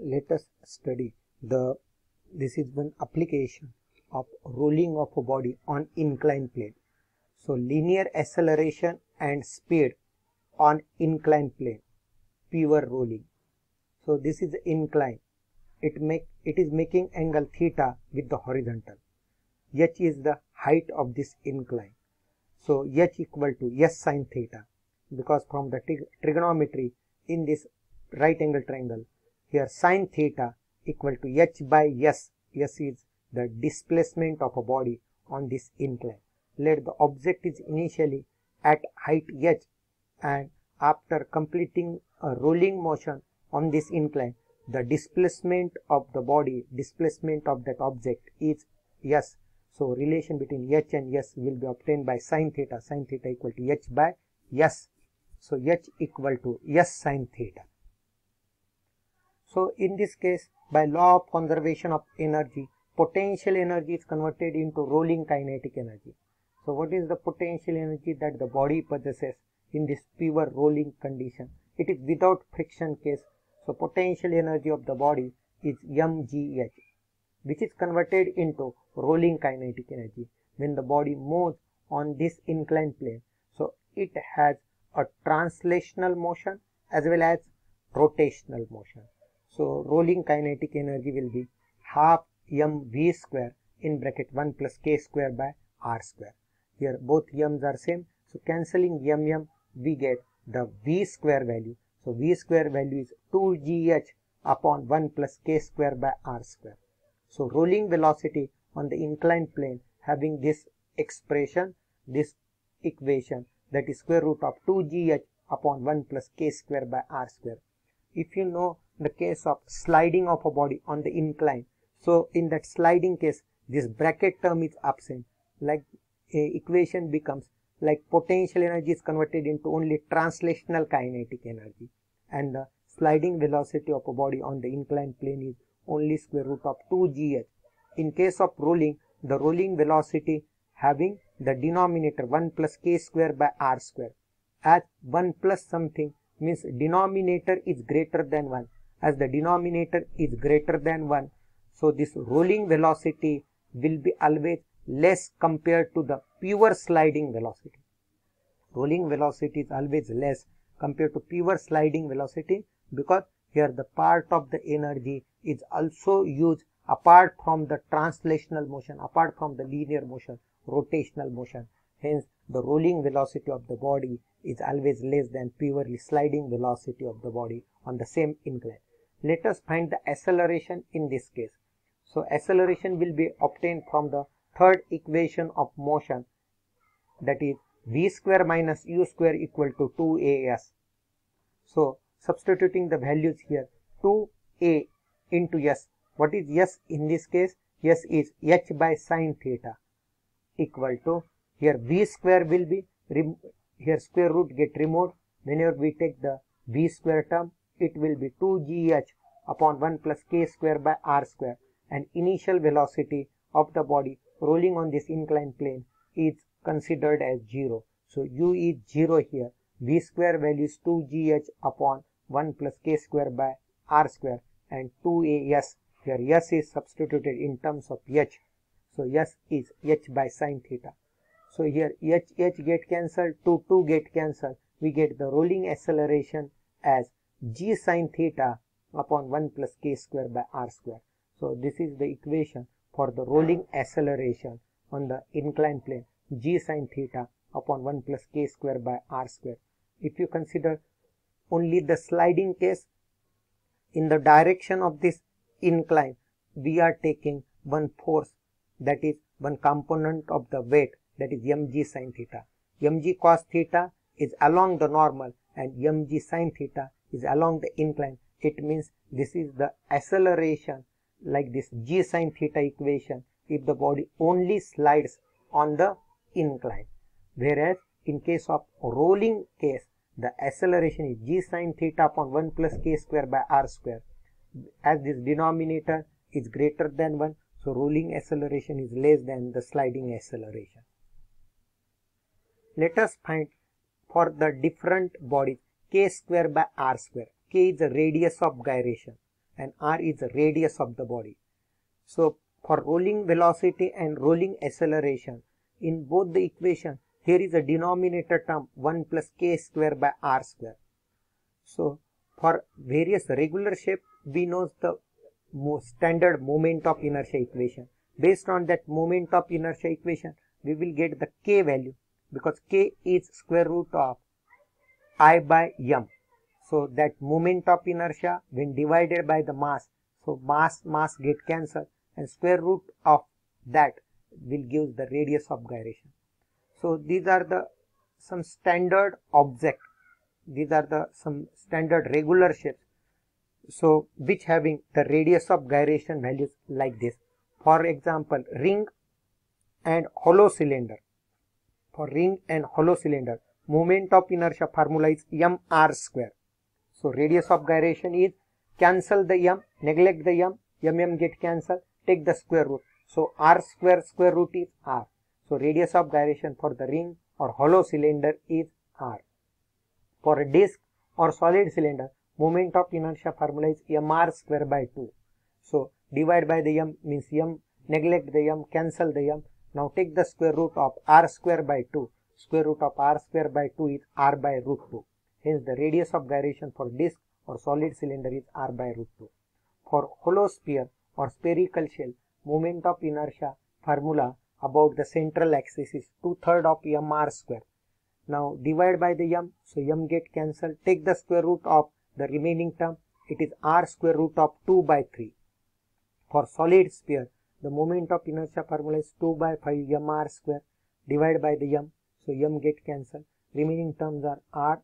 let us study this is one application of rolling of a body on inclined plane. So linear acceleration and speed on inclined plane, pure rolling. So this is incline. It is making angle theta with the horizontal. H is the height of this incline. So H equal to S sin theta, because from the trigonometry in this right angle triangle, here sin theta equal to H by S. S is the displacement of a body on this incline. Let the object is initially at height H, and after completing a rolling motion on this incline, the displacement of the body, displacement of that object is S. So relation between H and S will be obtained by sin theta equal to H by S. So H equal to S sin theta. So in this case, by law of conservation of energy, potential energy is converted into rolling kinetic energy. So what is the potential energy that the body possesses in this pure rolling condition? It is without friction case. So potential energy of the body is mgh, which is converted into rolling kinetic energy when the body moves on this inclined plane. So it has a translational motion as well as rotational motion. So rolling kinetic energy will be half mv square in bracket 1 plus k square by r square. Here both m's are same, so cancelling we get the v square value. So v square value is 2gh upon 1 plus k square by r square. So rolling velocity on the inclined plane having this expression, this equation, that is square root of 2gh upon 1 plus k square by r square. If you know the case of sliding of a body on the incline, so in that sliding case, this bracket term is absent. Like equation becomes like potential energy is converted into only translational kinetic energy, and the sliding velocity of a body on the inclined plane is only square root of 2gh. In case of rolling, the rolling velocity having the denominator 1 plus k square by r square. As 1 plus something means denominator is greater than 1. As the denominator is greater than 1, so this rolling velocity will be always less compared to the pure sliding velocity. Rolling velocity is always less compared to pure sliding velocity, because here the part of the energy is also used apart from the translational motion, apart from the linear motion, rotational motion. Hence the rolling velocity of the body is always less than purely sliding velocity of the body on the same incline. Let us find the acceleration in this case. So acceleration will be obtained from the third equation of motion, that is v square minus u square equal to 2as. So substituting the values here, 2a into s. What is s in this case? S is h by sin theta equal to, here v square will be, here square root get removed. Whenever we take the v square term, it will be 2gh upon 1 plus k square by r square, and initial velocity of the body rolling on this inclined plane is considered as 0. So u is 0 here. V square value is 2gh upon 1 plus k square by r square, and 2as. Here s is substituted in terms of h. So s is h by sin theta. So here h get cancelled, 2 get cancelled. We get the rolling acceleration as g sin theta upon 1 plus k square by r square. So this is the equation for the rolling acceleration on the inclined plane, g sin theta upon 1 plus k square by r square. If you consider only the sliding case, in the direction of this incline, we are taking one force, that is one component of the weight, that is mg sin theta. Mg cos theta is along the normal and mg sin theta is along the incline. It means this is the acceleration, like this g sin theta equation, if the body only slides on the incline. Whereas in case of rolling case, the acceleration is g sin theta upon 1 plus k square by r square. As this denominator is greater than 1, so rolling acceleration is less than the sliding acceleration. Let us find for the different bodies k square by r square. K is the radius of gyration and r is the radius of the body. So for rolling velocity and rolling acceleration, in both the equation, here is a denominator term 1 plus k square by r square. So for various regular shape, we know the standard moment of inertia equation. Based on that moment of inertia equation, we will get the k value, because k is square root of I by m. So that moment of inertia when divided by the mass, so mass get cancelled, and square root of that will give the radius of gyration. So these are the some standard object. These are the some standard regular shapes. So which having the radius of gyration values like this. For example, ring and hollow cylinder. For ring and hollow cylinder, moment of inertia formula is mr square. So radius of gyration is cancel the m, neglect the m get cancelled, take the square root. So r square root is r. So radius of gyration for the ring or hollow cylinder is r. For a disc or solid cylinder, moment of inertia formula is mr square by 2. So divide by the m means m, neglect the m, cancel the m. Now take the square root of r square by 2. Square root of r square by 2 is r by root 2. Hence the radius of gyration for disc or solid cylinder is r by root 2. For hollow sphere or spherical shell, moment of inertia formula about the central axis is 2/3 of mr square. Now divide by the m, so m get cancelled, take the square root of the remaining term, it is r square root of 2 by 3. For solid sphere, the moment of inertia formula is 2 by 5 mr square, divide by the m, so m get cancelled, remaining terms are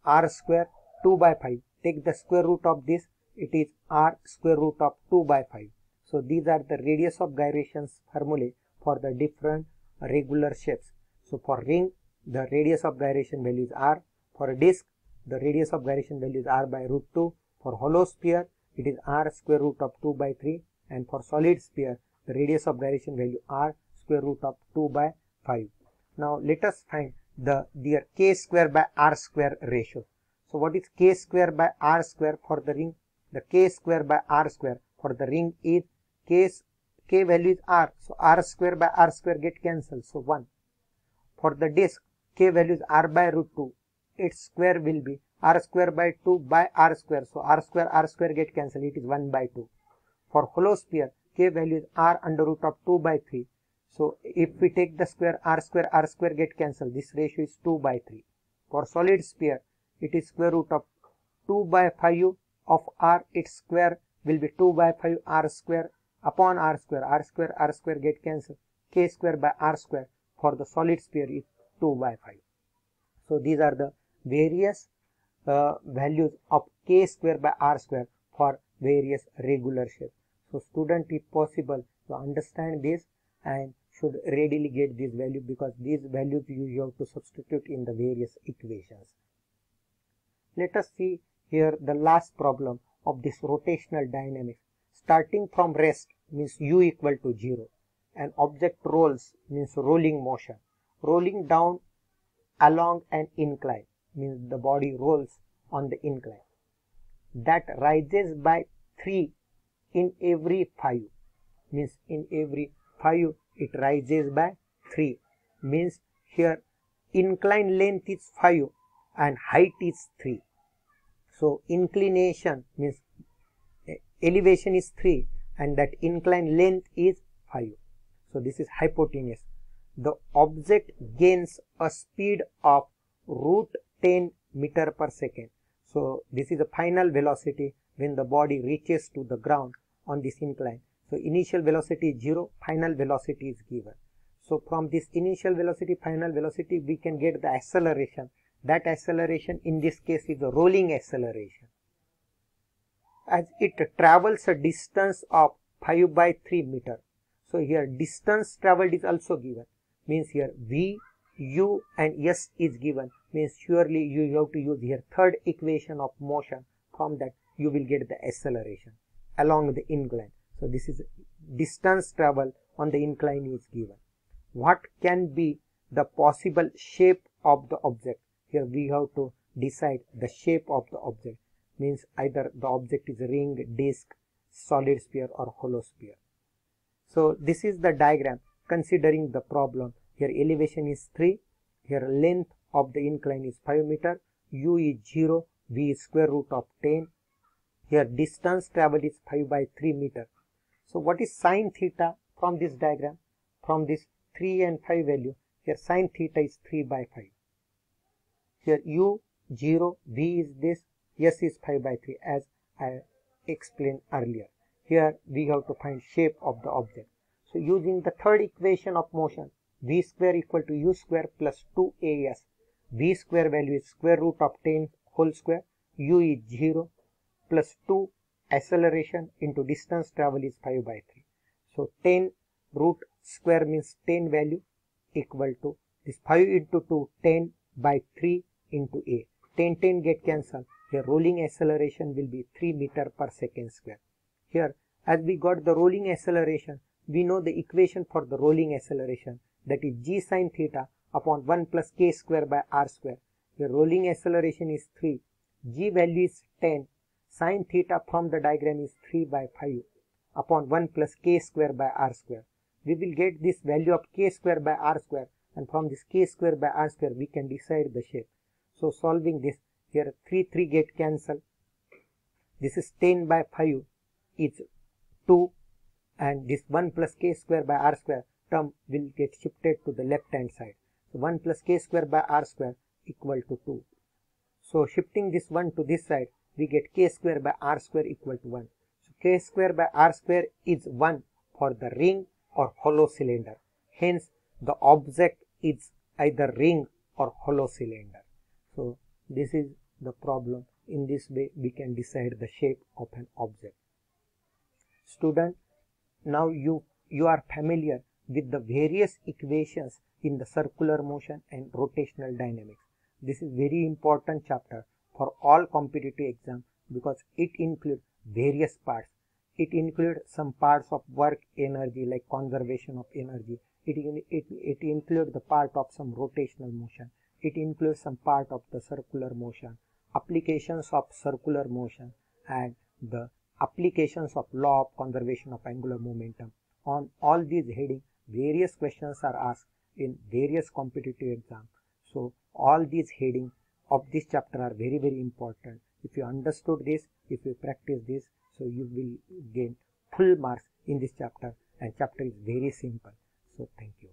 r square 2 by 5, take the square root of this, it is r square root of 2 by 5. So these are the radius of gyrations formulae for the different regular shapes. So for ring, the radius of gyration value is r. For a disc, the radius of gyration value is r by root 2. For hollow sphere, it is r square root of 2 by 3. And for solid sphere, the radius of gyration value r square root of 2 by 5. Now let us find their k square by r square ratio. So what is k square by r square for the ring? The k square by r square for the ring is k value is r. So r square by r square get cancelled. So 1. For the disc, k value is r by root 2. Its square will be r square by 2 by r square. So r square get cancelled. It is 1 by 2. For hollow sphere, k value is r under root of 2 by 3. So if we take the square get cancelled. This ratio is 2 by 3. For solid sphere, it is square root of 2 by 5 of r. Its square will be 2 by 5 r square upon r square. R square get cancelled. K square by r square for the solid sphere is 2 by 5. So these are the various values of k square by r square for various regular shapes. So student, if possible, to understand this and should readily get this value, because these values you have to substitute in the various equations. Let us see here the last problem of this rotational dynamics. Starting from rest means u equal to 0. An object rolls means rolling motion. Rolling down along an incline means the body rolls on the incline. That rises by 3 in every 5 means in every 5 it rises by 3 means here incline length is 5 and height is 3. So inclination means elevation is 3 and that incline length is 5. So this is hypotenuse. The object gains a speed of root 10 meter per second. So this is a final velocity when the body reaches to the ground on this incline. So initial velocity is 0, final velocity is given. So from this initial velocity, final velocity, we can get the acceleration. That acceleration in this case is a rolling acceleration. As it travels a distance of 5 by 3 meter. So here distance traveled is also given. Means here V, U and S is given. Means surely you have to use here third equation of motion. From that you will get the acceleration along the incline. So this is distance travel on the incline is given. What can be the possible shape of the object? Here we have to decide the shape of the object. means either the object is a ring, disc, solid sphere or hollow sphere. So this is the diagram considering the problem. Here elevation is 3, here length of the incline is 5 meter, u is 0, v is square root of 10. Here distance traveled is 5 by 3 meter. So what is sine theta from this diagram? From this 3 and 5 value, here sine theta is 3 by 5. Here u 0, v is this, s is 5 by 3 as I explained earlier. Here we have to find shape of the object. So using the third equation of motion, v square equal to u square plus 2as. V square value is square root of 10 whole square, u is 0 plus 2 acceleration into distance travel is 5 by 3. So 10 root square means 10 value equal to this 5 into 2, 10 by 3 into a. 10 get cancelled. Here rolling acceleration will be 3 meter per second square. Here as we got the rolling acceleration, we know the equation for the rolling acceleration, that is g sine theta upon 1 plus k square by r square. Here rolling acceleration is 3, g value is 10, sine theta from the diagram is 3 by 5 upon 1 plus k square by r square. We will get this value of k square by r square, and from this k square by r square we can decide the shape. So solving this, here 3 get cancelled. This is 10 by 5 is 2, and this 1 plus k square by r square term will get shifted to the left hand side. So 1 plus k square by r square equal to 2. So shifting this 1 to this side, we get k square by r square equal to 1. So k square by r square is 1 for the ring or hollow cylinder. Hence the object is either ring or hollow cylinder. So this is the problem. In this way we can decide the shape of an object. Student, now you are familiar with the various equations in the circular motion and rotational dynamics. This is very important chapter for all competitive exams because it includes various parts. It includes some parts of work energy like conservation of energy. It includes the part of some rotational motion. It includes some part of the circular motion, applications of circular motion, and the applications of law of conservation of angular momentum. On all these headings, various questions are asked in various competitive exams. So all these headings of this chapter are very, very important. If you understood this, if you practice this, so you will gain full marks in this chapter, and chapter is very simple. So thank you.